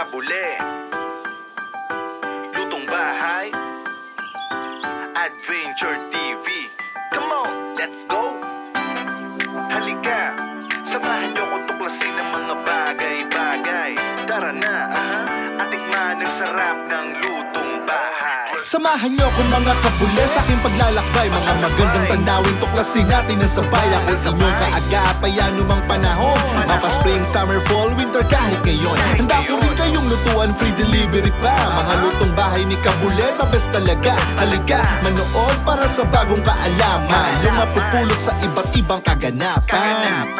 kabule. Lutong bahay, Adventure TV. Come on, let's go. Halika, samahan niyo ko tuklasin ng mga bagay-bagay. Tara na, at tikman ang sarap ng lutong bahay. Samahan niyo ko mga kabule sa aking paglalakbay. Mga magandang tandawin, tuklasin natin ang sabay. Ako inyong kaagapay, anumang panahon, mapa spring, summer, fall, winter, kahit ngayon. Handa ko rin kayong lutuan, free delivery pa. Mga lutong bahay ni Kabule, the best talaga. Halika, manood para sa bagong kaalaman, yung mapupulot sa iba't ibang kaganapan.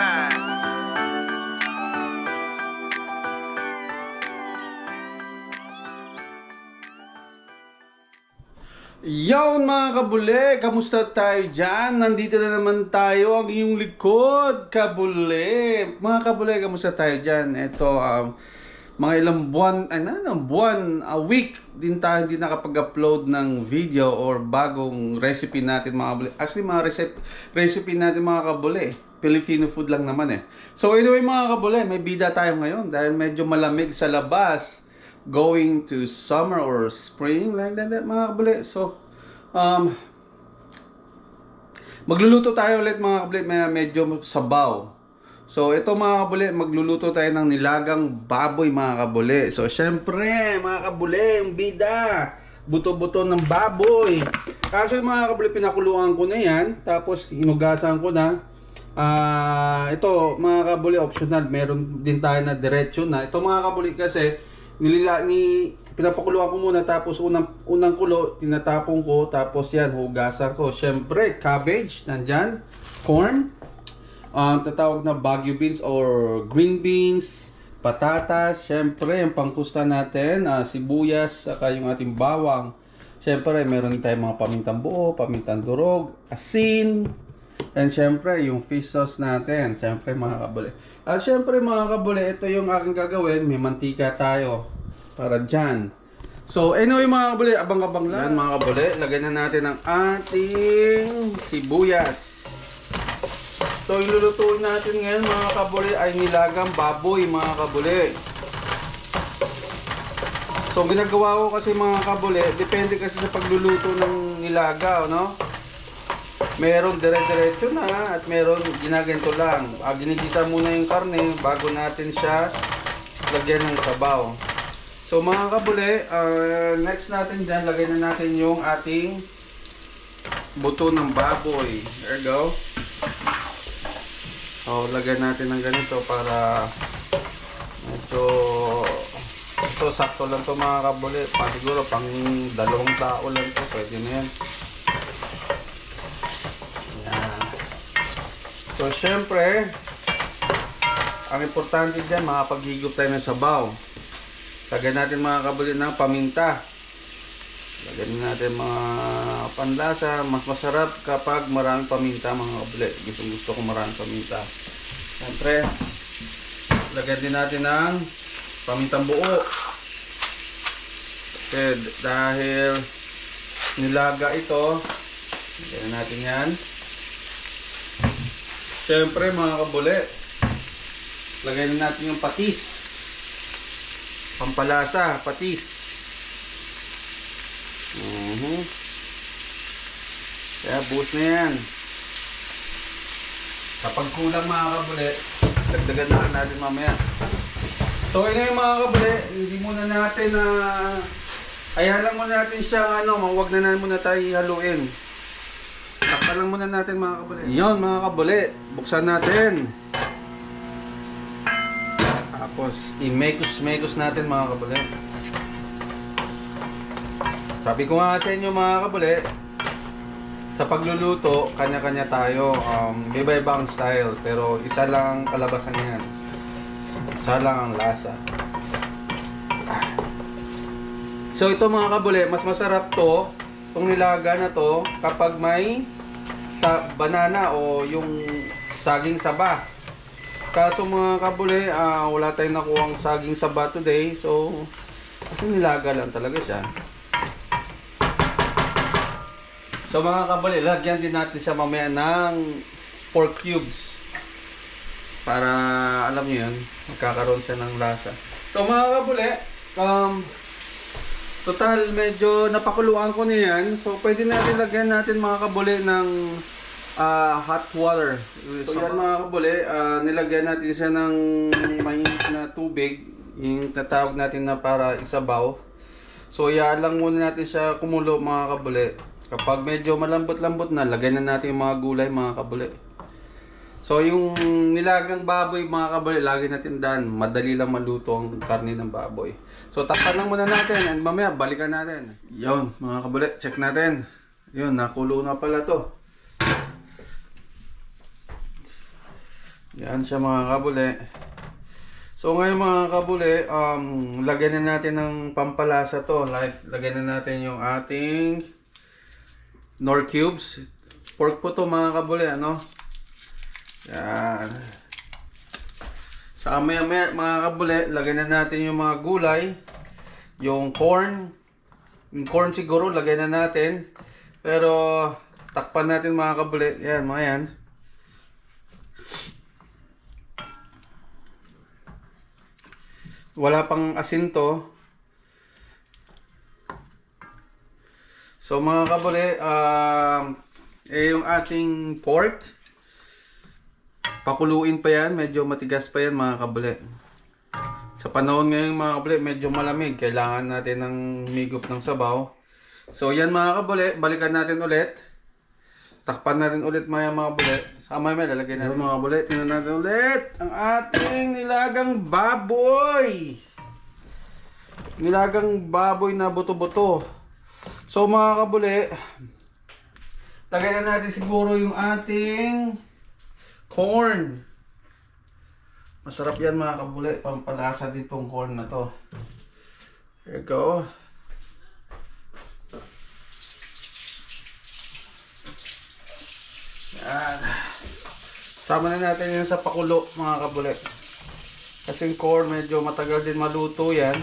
Yon mga kabule, kamusta tayo dyan? Nandito na naman tayo, ang iyong likod, Kabule. Mga kabule, kamusta tayo dyan? Ito, mga ilang buwan, a week din tayo hindi nakapag-upload ng video or bagong recipe natin mga kabule. Actually, mga recipe natin mga kabule, Filipino food lang naman eh. So anyway mga kabule, may bida tayo ngayon dahil medyo malamig sa labas. Going to summer or spring like that mga kabule. So magluluto tayo ulit mga kabule, medyo sabaw. So ito mga kabule, magluluto tayo ng nilagang baboy mga kabule. So syempre mga kabule, yung bida, buto-buto ng baboy. Kaso mga kabule, pinakuluan ko na yan, tapos hinugasan ko na. Ito mga kabule, optional, meron din tayo na diretso na. Ito mga kabule kasi pinapakuluan ko muna, tapos unang kulo tinatapon ko, tapos yan hugasan ko. Syempre cabbage nandyan, corn, tatawag na Baguio beans or green beans, patatas, syempre yung pangkusta natin, sibuyas, saka yung ating bawang. Syempre meron tayong mga pamintang buo, pamintang durog, asin, and syempre yung fish sauce natin, syempre mga kabule. At syempre mga kabule, ito yung aking gagawin. May mantika tayo para dyan. So anyway mga kabule, abang-abang lang. Yan mga kabule, lagyan na natin ang ating sibuyas. So ilulutuin natin ngayon mga kabule ay nilagang baboy mga kabule. So ginagawa ko kasi mga kabule, depende kasi sa pagluluto ng nilaga, no? Meron dire-diretso na at meron ginaganto lang. Ginigisa muna yung karne bago natin siya lagyan ng sabaw. So mga kabule, next natin dyan, lagyan na natin yung ating buto ng baboy. There you go. So lagyan natin ng ganito para medyo ito sakto lang to mga kabule. Siguro pang 2 tao lang to, pwede na yan. So syempre, ang importante dyan, makapaghigop tayo ng sabaw. Lagyan natin mga kabule ng paminta. Lagyan natin mga panlasa. Mas masarap kapag maraming paminta mga kabule. Gusto ko maraming paminta. Syempre, lagyan din natin ng pamintang buo. Okay, dahil nilaga ito, lagyan natin yan. Siyempre mga kabule, lagay na natin yung patis, pampalasa, patis. Kaya buhos na yan. Kapag kulang mga kabule, dagdagan na natin mamaya. So yun yung mga kabule, hindi muna natin ayaw lang muna natin siya, huwag na muna tayo haluin. Takpan lang muna natin mga kabule. Yun mga kabule, buksan natin. Tapos i-mekos natin mga kabule. Sabi ko nga sa inyo mga kabule, sa pagluluto, kanya-kanya tayo. Iba-iba ang style, pero isa lang ang kalabasan niyan. Isa lang ang lasa. So ito mga kabule, mas masarap to, itong nilaga na to, kapag may banana o yung saging saba. Kaso mga kabule, wala tayong nakuhang saging saba today, so kasi nilaga lang talaga siya. So mga kabule, lagyan din natin siya mamaya ng pork cubes para alam niyo yun, magkakaroon siya ng lasa. So mga kabule, Total, medyo napakuluan ko na yan. So, pwede natin lagyan natin mga kabuli ng hot water. So, yan mga kabuli, nilagyan natin siya ng mainit na tubig. Yung natawag natin na para isabaw. So, iyaan lang muna natin siya kumulo mga kabuli. Kapag medyo malambot-lambot na, lagyan na natin yung mga gulay mga kabuli. So, yung nilagang baboy mga kabuli, lagi natin daan. Madali lang maluto ang karne ng baboy. So, takpan lang muna natin and mamaya balikan natin. Yun, mga kabuli, check natin. Yun, nakulo na pala to. Yan siya mga kabuli. So, ngayon mga kabuli, lagyan na natin ng pampalasa to. Like, lagyan na natin yung ating Knorr cubes. Pork po to mga kabuli, ano? Yan. Sa maya mga kabuli, lagyan na natin yung mga gulay. Yung corn. Yung corn siguro, lagyan na natin. Pero, takpan natin mga kabuli. Yan, mga yan. Wala pang asin to. So mga kabuli, yung ating pork, pakuluin pa yan, medyo matigas pa yan mga kabuli. Sa panahon ngayon mga kabuli, medyo malamig, kailangan natin ng migop ng sabaw. So yan mga kabuli, balikan natin ulit. Takpan natin ulit mga kabuli. Sama may lalagay natin mga kabuli. Tingnan natin ulit ang ating nilagang baboy. Nilagang baboy na buto-buto. So mga kabuli, lagay na natin siguro yung ating corn. Masarap yan mga kabuli, pampalasa din tong corn na to. Here you go. Yan. Sama na natin yun sa pakulo mga kabuli. Kasi yung corn medyo matagal din maluto yan.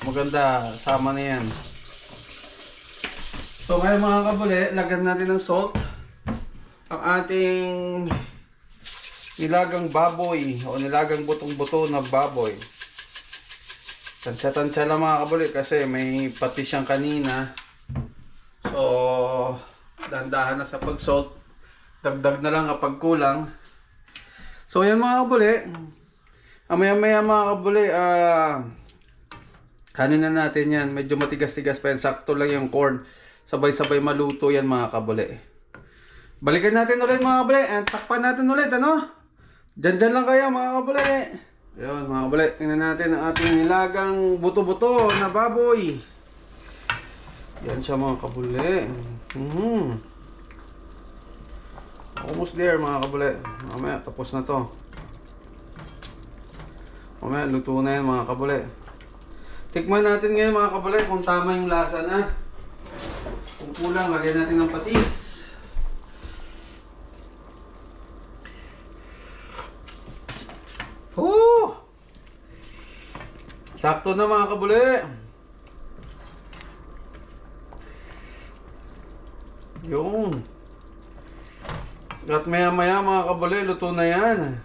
Maganda, sama na yan. So ngayon mga kabuli, lagyan natin ng salt ang ating nilagang baboy o nilagang butong-buto na baboy. Tansya-tansya lang mga kabuli kasi may pati siyang kanina. So dahan-dahan na sa pag-salt. Dagdag na lang kapag kulang. So yan mga kabuli. Maya-maya mga kabuli, kanin na natin yan. Medyo matigas-tigas pa yan. Sakto lang yung corn. Sabay-sabay maluto yan mga kabuli. Balikan natin ulit mga kabuli. And takpan natin ulit, ano? Dyan lang kayo mga kabuli. Yun mga kabuli. Tingnan natin ang ating nilagang buto-buto na baboy. Yan siya mga kabuli. Almost there mga kabuli. Mamaya tapos na to. Mamaya luto na yan mga kabuli. Tikman natin ngayon mga kabuli kung tama yung lasa na. Kung kulang, lagyan natin ng patis. Sakto na mga kabuli. Yun. At maya maya mga kabuli, luto na yan.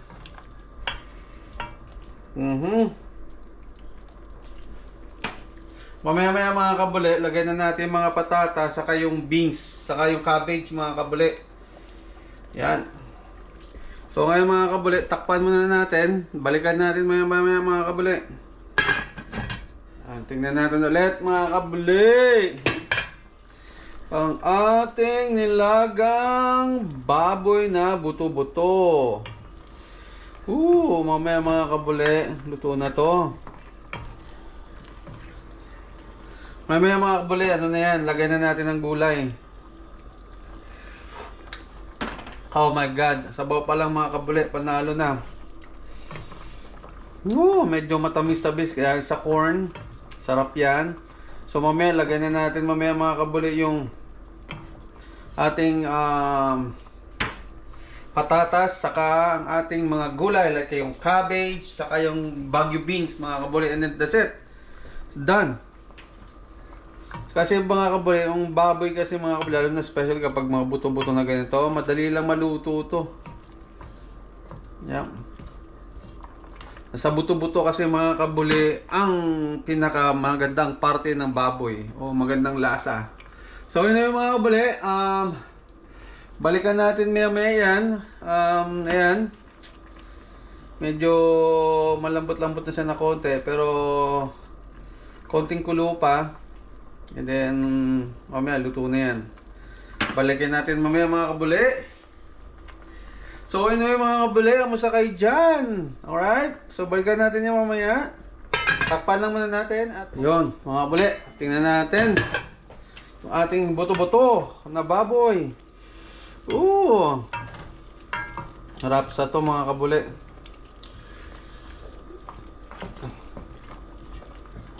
Mamaya-maya mga kabuli, lagay na natin mga patata, saka yung beans, saka yung cabbage mga kabuli. Yan. So ngayon mga kabuli, takpan muna natin. Balikan natin mamaya-maya mga kabuli. Yan, tingnan natin ulit mga kabuli. Ang ating nilagang baboy na buto-buto. Mamaya mga kabuli, luto na to. Mamaya mga kabuli, ano na yan, lagay na natin ng gulay. Oh my god, sabaw pa lang mga kabuli, panalo na. Medyo matamis-tamis kaya sa corn, sarap yan. So mamaya, lagay na natin mamaya mga kabuli yung ating patatas, saka ang ating mga gulay like yung cabbage, saka yung Baguio beans mga kabuli, and then that's it. It's done. Kasi mga kabuli, yung baboy kasi mga kabuli, lalo na special kapag mga buto-buto na ganito, madali lang maluto to. Yan. Sa buto-buto kasi mga kabuli ang pinakamagandang parte ng baboy o magandang lasa. So yun na yung mga kabuli. Balikan natin maya yan. Ayan. Medyo malambot-lambot na siya na konti pero konting kulo pa. And then mamaya luto na yan. Balikan natin mamaya mga kabuli. So anyway mga kabuli, kamusta kayo dyan? Alright? So balikan natin yan mamaya. Takpan lang muna natin. At yun mga kabuli, tingnan natin yung ating buto-buto na baboy. Ooh! Harap sa to mga kabuli.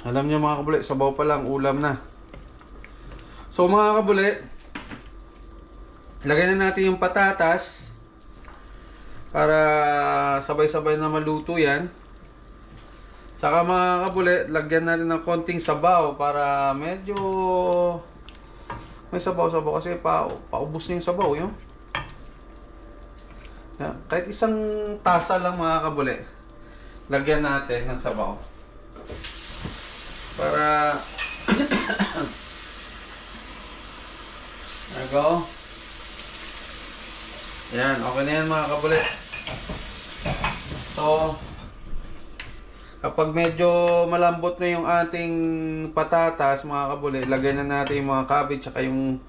Alam niyo mga kabuli, sabaw pa lang, ulam na. So mga kabuli, lagyan na natin yung patatas para sabay-sabay na maluto yan. Saka mga kabuli, lagyan natin ng konting sabaw para medyo may sabaw-sabaw kasi paubos na yung sabaw yun. Kahit isang tasa lang mga kabuli, lagyan natin ng sabaw. Para there we go. Yan, okay na yan mga kabuli. So, kapag medyo malambot na yung ating patatas mga kabuli, lagay na natin yung mga cabbage saka yung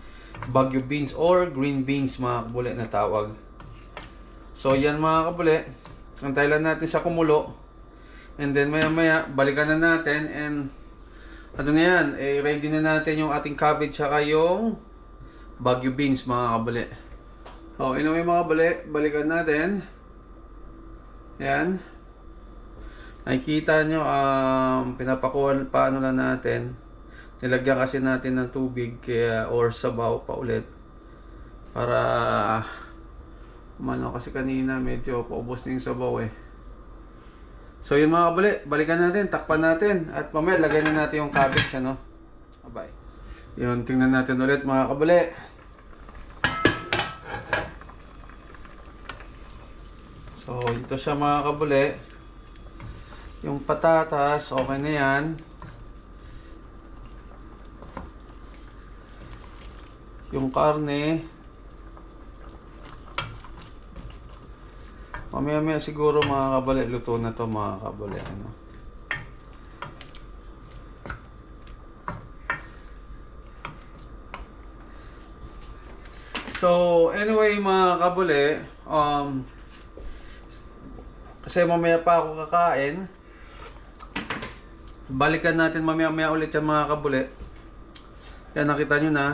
Baguio beans or green beans mga kabuli na tawag. So, yan mga kabuli. Antayin lang natin siya kumulo. And then maya maya, balikan na natin and ano na yan, ready na natin yung ating cabbage saka yung Baguio beans mga kabuli. So, anyway mga kabuli, balikan natin. Yan. Nakikita nyo, pinapakuhan paano lang natin. Nilagyan kasi natin ng tubig kaya, or sabaw pa ulit. Para, kasi kanina medyo paubos na yung sabaw eh. So yun mga kabuli, balikan natin, takpan natin. At mamaya, lagay na natin yung cabbage, ano. Bye. Yun, tingnan natin ulit mga kabuli. So, ito siya mga kabuli. Yung patatas, okay na yan. Yung karne. Mamaya-maya siguro mga kabuli, luto na to mga kabuli. Ano? So, anyway mga kabuli, kasi mamaya pa ako kakain. Balikan natin mamaya-maya ulit yung mga kabuli. Yan, nakita nyo na.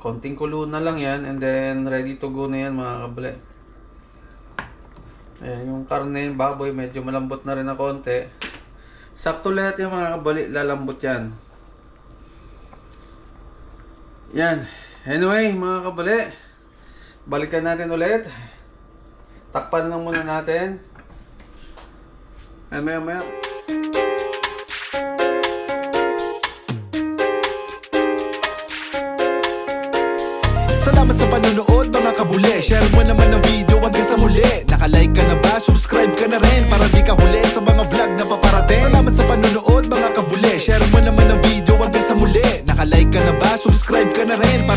Konting kulo na lang yan and then ready to go na yan mga kabuli. Ayan, yung karne, yung baboy, medyo malambot na rin na konti. Sakto lahat yung mga kabuli, lalambot yan. Yan. Anyway, mga kabuli, balikan natin ulit. Takpan lang muna natin. And maya-maya. Salamat sa panonood mga kabuli. Share mo naman ang video hanggang sa muli. Naka-like ka na ba? Subscribe ka na rin para di ka huli sa mga vlog na paparating. Salamat sa panonood mga kabuli. Share mo naman ang video hanggang sa muli. Naka-like ka na ba? Subscribe ka na rin